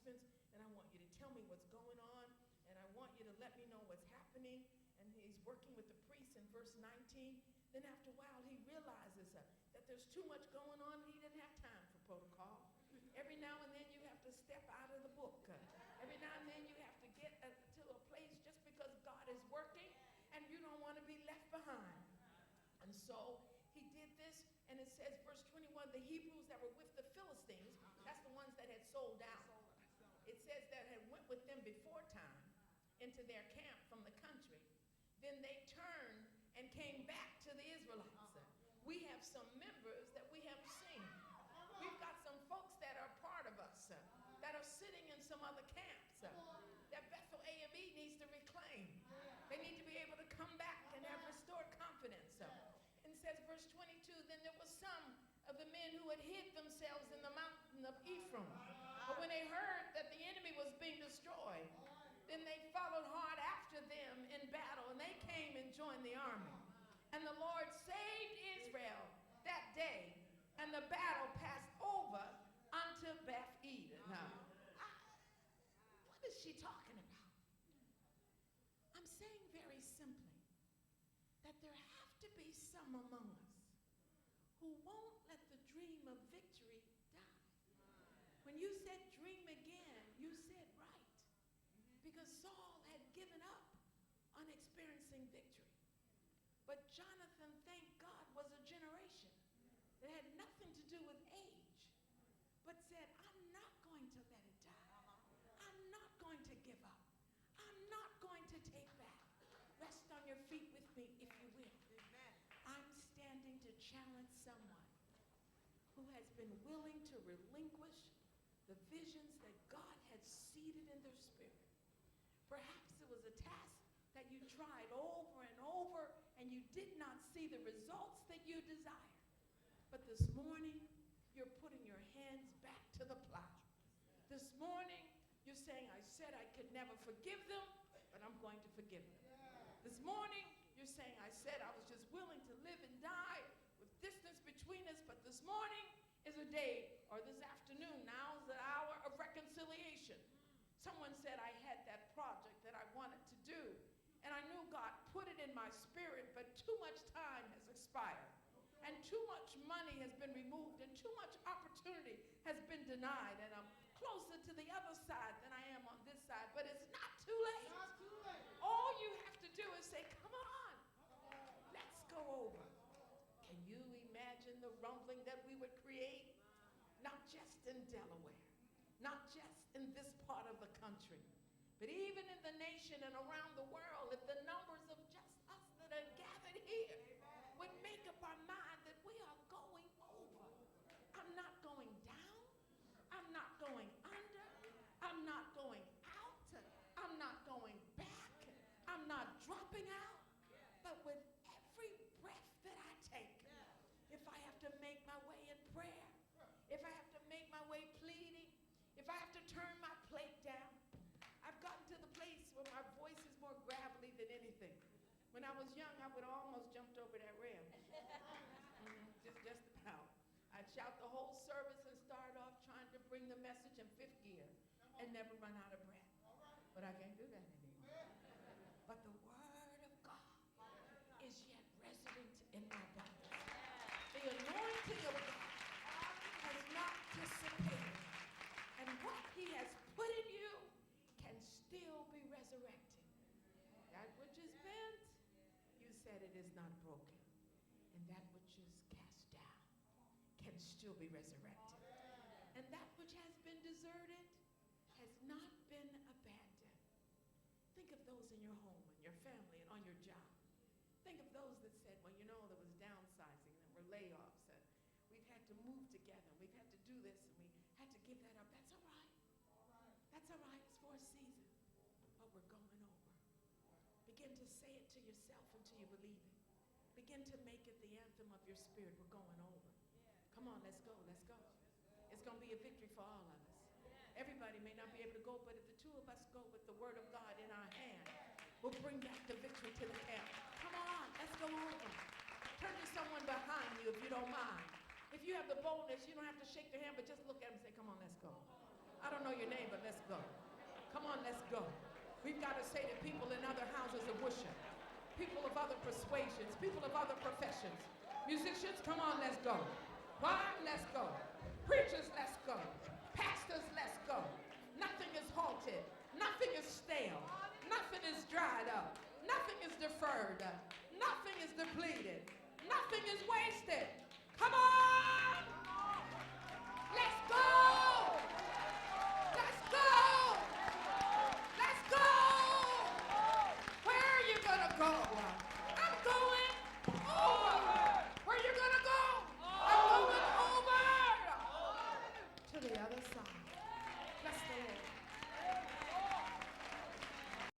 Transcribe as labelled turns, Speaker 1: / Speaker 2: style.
Speaker 1: announcements, and I want you to tell me what's going on, and I want you to let me know what's happening. And he's working with the priests in verse 19. Then after a while, he realizes that there's too much going on, and he didn't have time for protocol. Every now and then you have to step out of the book. Every now and then you have to get to a place just because God is working, and you don't want to be left behind. And so he did this, and it says, verse 21, the Hebrews that were with the Philistines, that's the ones that had sold out. It says that had went with them before time into their camp from the country. Then they turned and came back to the Israelites. We have some members that we haven't seen. We've got some folks that are part of us that are sitting in some other camps that Bethel AME needs to reclaim. They need to be able to come back and have restored confidence. And it says, verse 22, then there was some of the men who had hid themselves in the mountain of Ephraim. But when they heard that the enemy was being destroyed, then they followed hard after them in battle, and they came and joined the army. And the Lord saved Israel that day, and the battle passed over unto Beth Eden. Now, what is she talking about? I'm saying very simply that there have to be some among us who won't let the dream of victory die. When you said dream again, you said right. Because Saul had given up on experiencing victory. But Jonathan, thank God, was a generation that had nothing to do with age, but said, I'm not going to let it die. I'm not going to give up. I'm not going to take back. Rest on your feet with me, if you will. I'm standing to challenge someone who has been willing to relinquish the visions that God had seeded in their spirit. Perhaps it was a task that you tried over and over, and you did not see the results that you desired. But this morning, you're putting your hands back to the plow. This morning, you're saying, I said I could never forgive them, but I'm going to forgive them. This morning, you're saying, I said I was just willing to live and die with distance between us, but this morning is a day, or this afternoon, now is the hour of reconciliation. Someone said I had that project that I wanted to do, and I knew God put it in my spirit, but too much time has expired, and too much money has been removed, and too much opportunity has been denied, and I'm closer to the other side than I am on this side, but it's not too late.
Speaker 2: Not too late.
Speaker 1: All you have to do is say, come on, let's go over. Can you imagine the rumbling that we would create? Not just in Delaware, not just in this part of the country, but even in the nation and around the world, if the numbers of just us that are gathered here would make up our mind that we are going over. I'm not going down. I'm not going under. I'm not going out. I'm not going back. I'm not dropping out. But with every breath that I take, if I have to make my way in prayer, if I have to make my way pleading, if I have to turn my plate down, I've gotten to the place where my voice is more gravelly than anything. When I was young, I would have almost jumped over that rail. Just about. I'd shout the whole service and start off trying to bring the message in fifth gear and never run out of breath. But I can't do that anymore. But the word of God is yet resident in our bodies. The anointing of God has not dissipated. And what he has put in you can still be resurrected. That which is bent, you said it is not broken. And that which is cast down can still be resurrected. And that which has been deserted has not been abandoned. Think of those in your home and your family and on your job. Think of those that said, well, you know, there was downsizing and there were layoffs and we've had to move together. We've had to do this and we had to give that up. That's all right. That's all right. It's for a season. But we're going over. Begin to say it to yourself until you believe it. Begin to make it the anthem of your spirit. We're going over. Come on, let's go. Let's go. It's going to be a victory for all of us. Everybody may not be able to go, but if the two of us go with the word of God in our hand, we'll bring back the victory to the camp. Come on, let's go over. Turn to someone behind you if you don't mind. If you have the boldness, you don't have to shake their hand, but just look at them and say, come on, let's go. I don't know your name, but let's go. Come on, let's go. We've got to say to people in other houses of worship, people of other persuasions, people of other professions, musicians, come on, let's go. Choir, let's go. Preachers, let's go. Pastors, let's go. Nothing is halted. Nothing is stale. Nothing is dried up. Nothing is deferred. Nothing is depleted. Nothing is wasted. Come on! Let's go! Let's go! Let's go! Where are you gonna go?